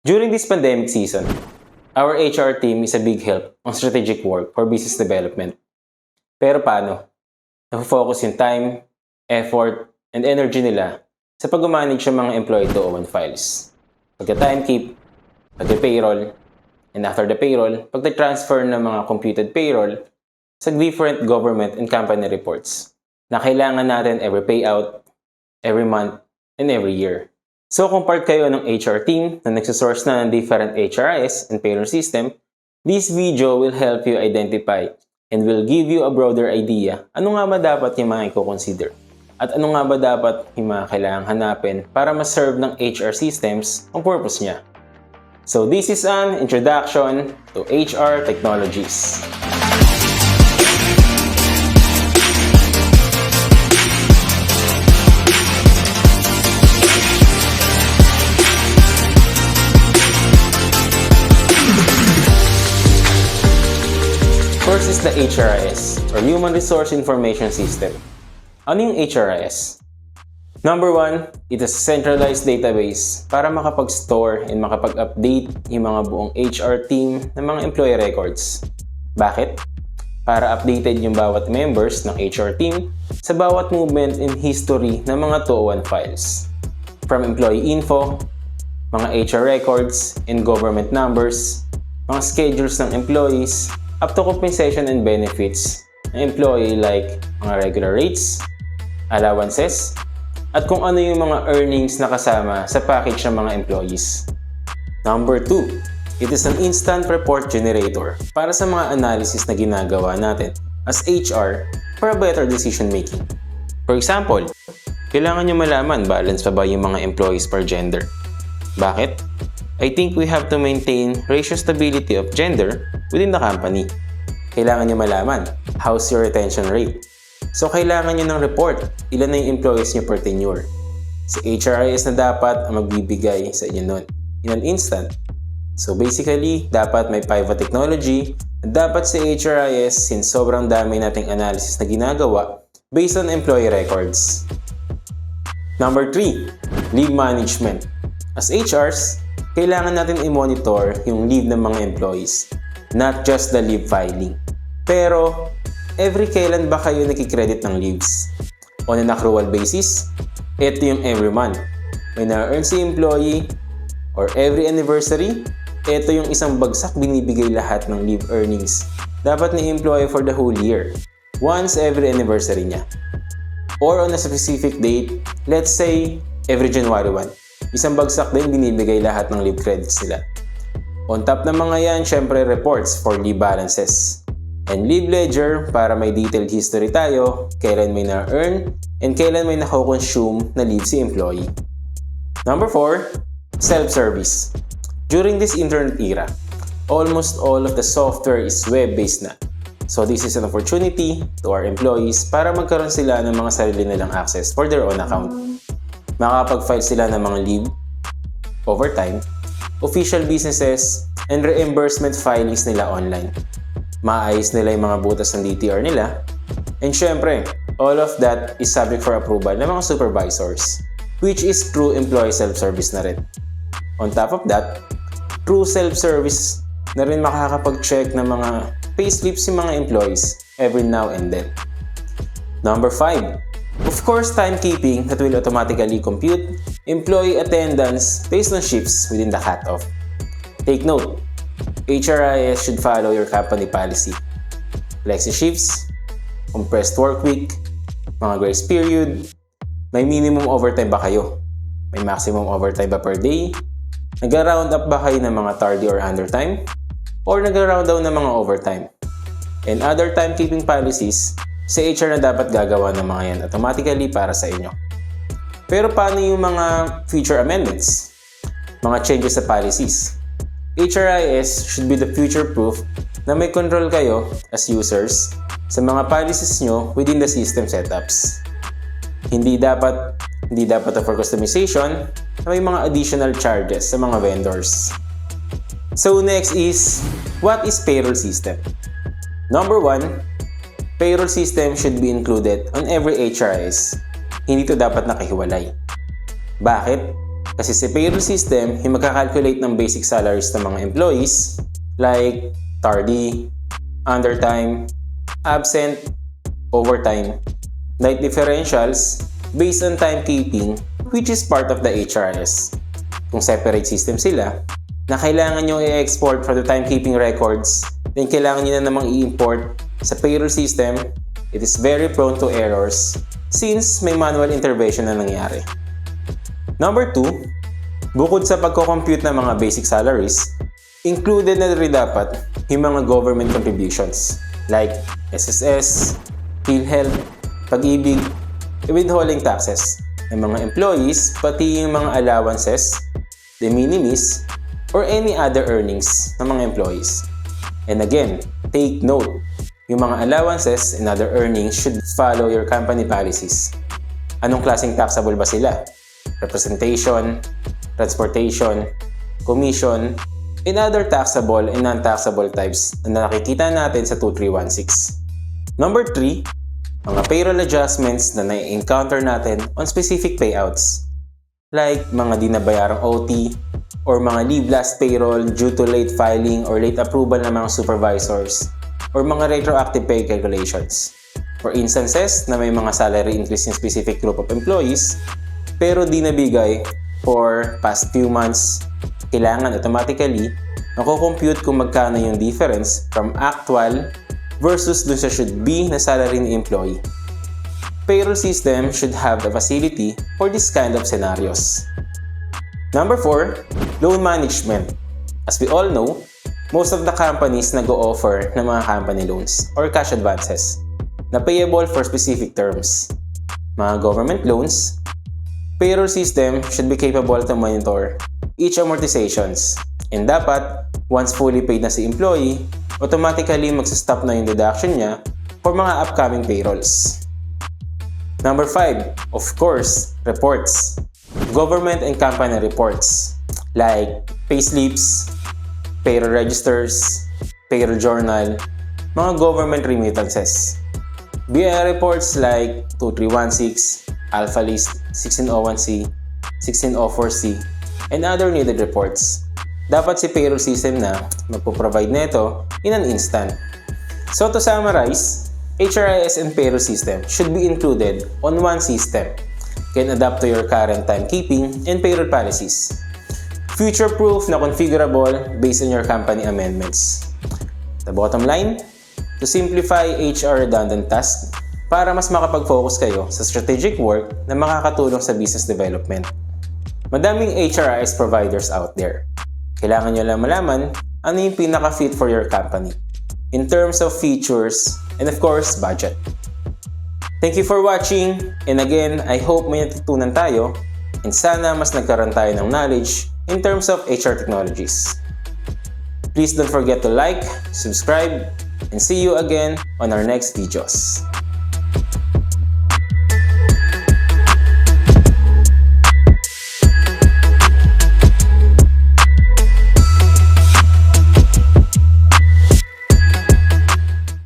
During this pandemic season, our HR team is a big help on strategic work for business development. Pero paano? Nafo-focus yung time, effort, and energy nila sa pag-manage ng mga employee 201 files. Pagka-time keep, pagka-payroll, and after the payroll, pagka-transfer ng mga computed payroll sa different government and company reports na kailangan natin every payout, every month, and every year. So kung part kayo ng HR team na nagsasource na ng different HRIS and payroll system, this video will help you identify and will give you a broader idea ano nga ba dapat yung mga i-consider at ano nga ba dapat yung mga kailangang hanapin para ma-serve ng HR systems ang purpose niya. So this is an introduction to HR technologies. First is the HRIS, or Human Resource Information System. Ano yung HRIS? Number one, it is a centralized database para makapag-store and makapag-update yung mga buong HR team ng mga employee records. Bakit? Para updated yung bawat members ng HR team sa bawat movement and history ng mga 201 files. From employee info, mga HR records and government numbers, mga schedules ng employees, up to compensation and benefits ng employee like mga regular rates, allowances, at kung ano yung mga earnings na kasama sa package ng mga employees. Number 2, it is an instant report generator para sa mga analysis na ginagawa natin as HR for a better decision making. For example, kailangan nyo malaman balance pa ba yung mga employees per gender. Bakit? I think we have to maintain ratio stability of gender within the company. Kailangan nyo malaman, how's your retention rate? So, kailangan nyo ng report, ilan na yung employees nyo per tenure. Si HRIS na dapat ang magbibigay sa inyo nun in an instant. So, basically, dapat may pivot technology na dapat si HRIS since sobrang dami nating analysis na ginagawa based on employee records. Number 3, leave management. As HRs, kailangan natin i-monitor yung leave ng mga employees, not just the leave filing. Pero, every kailan ba kayo nakikredit ng leaves? On an accrual basis, ito yung every month. May na-earn si employee, or every anniversary, ito yung isang bagsak binibigay lahat ng leave earnings. Dapat ni employee for the whole year, once every anniversary niya. Or on a specific date, let's say, every January 1. Isang bagsak din binibigay lahat ng leave credits nila. On top ng mga yan, syempre reports for leave balances. And leave ledger para may detailed history tayo, kailan may na-earn, and kailan may nako-consume na leave si employee. Number 4, self-service. During this internet era, almost all of the software is web-based na. So this is an opportunity to our employees para magkaroon sila ng mga sarili nilang access for their own account. Makakapag-file sila ng mga leave, overtime, official businesses, and reimbursement filings nila online. Maayos nila yung mga butas ng DTR nila. And syempre, all of that is subject for approval ng mga supervisors, which is true employee self-service na rin. On top of that, true self-service na rin makakapag-check ng mga payslips yung mga employees every now and then. Number 5, of course, timekeeping that will automatically compute employee attendance based on shifts within the cutoff. Take note, HRIS should follow your company policy. Flexi shifts, compressed work week, mga grace period, may minimum overtime ba kayo? May maximum overtime ba per day? Nag-round up ba kayo ng mga tardy or undertime? Or nag-round down ng mga overtime? And other timekeeping policies, si HR na dapat gagawa ng mga yan automatically para sa inyo. Pero paano yung mga future amendments? Mga changes sa policies? HRIS should be the future-proof na may control kayo as users sa mga policies nyo within the system setups. Hindi dapat for customization na may mga additional charges sa mga vendors. So next is, what is payroll system? Number 1, payroll system should be included on every HRIS. Hindi to dapat nakahiwalay. Bakit? Kasi si payroll system, yung magkakalculate ng basic salaries ng mga employees like tardy, undertime, absent, overtime, night differentials based on timekeeping, which is part of the HRIS. Kung separate system sila, na kailangan nyo i-export for the timekeeping records, then kailangan nyo na namang i-import sa payroll system, it is very prone to errors since may manual intervention na nangyari. Number 2, bukod sa pagko-compute ng mga basic salaries, included na rin dapat yung mga government contributions like SSS, PhilHealth, Pag-ibig, withholding taxes ng mga employees, pati yung mga allowances, de minimis, or any other earnings ng mga employees. And again, take note, yung mga allowances and other earnings should follow your company policies. Anong klaseng taxable ba sila? Representation, transportation, commission, and other taxable and non-taxable types na nakikita natin sa 2316. Number 3, mga payroll adjustments na na-encounter natin on specific payouts like mga di nabayarang OT or mga leave last payroll due to late filing or late approval ng mga supervisors or mga retroactive pay calculations. For instances na may mga salary increase in specific group of employees pero di nabigay for past few months, kailangan automatically mako-compute kung magkano yung difference from actual versus dun sa should be na salary ni employee. Payroll system should have the facility for this kind of scenarios. Number 4, loan management. As we all know, most of the companies nag-o-offer ng mga company loans or cash advances na payable for specific terms. Mga government loans, payroll system should be capable to monitor each amortizations. And dapat, once fully paid na si employee, automatically magsa-stop na yung deduction niya for mga upcoming payrolls. Number 5, of course, reports. Government and company reports like payslips, payroll registers, payroll journal, mga government remittances. BI reports like 2316, Alpha List, 1601C, 1604C, and other needed reports. Dapat si payroll system na magpo-provide nito in an instant. So to summarize, HRIS and payroll system should be included on one system, can adapt to your current timekeeping and payroll policies. Future-proof na configurable based on your company amendments. The bottom line, to simplify HR redundant tasks para mas makapag-focus kayo sa strategic work na makakatulong sa business development. Madaming HRIS providers out there. Kailangan nyo lang malaman ano yung pinaka-fit for your company in terms of features and of course, budget. Thank you for watching, and again, I hope may natutunan tayo and sana mas nagkaroon tayo ng knowledge in terms of HR technologies. Please don't forget to like, subscribe, and see you again on our next videos.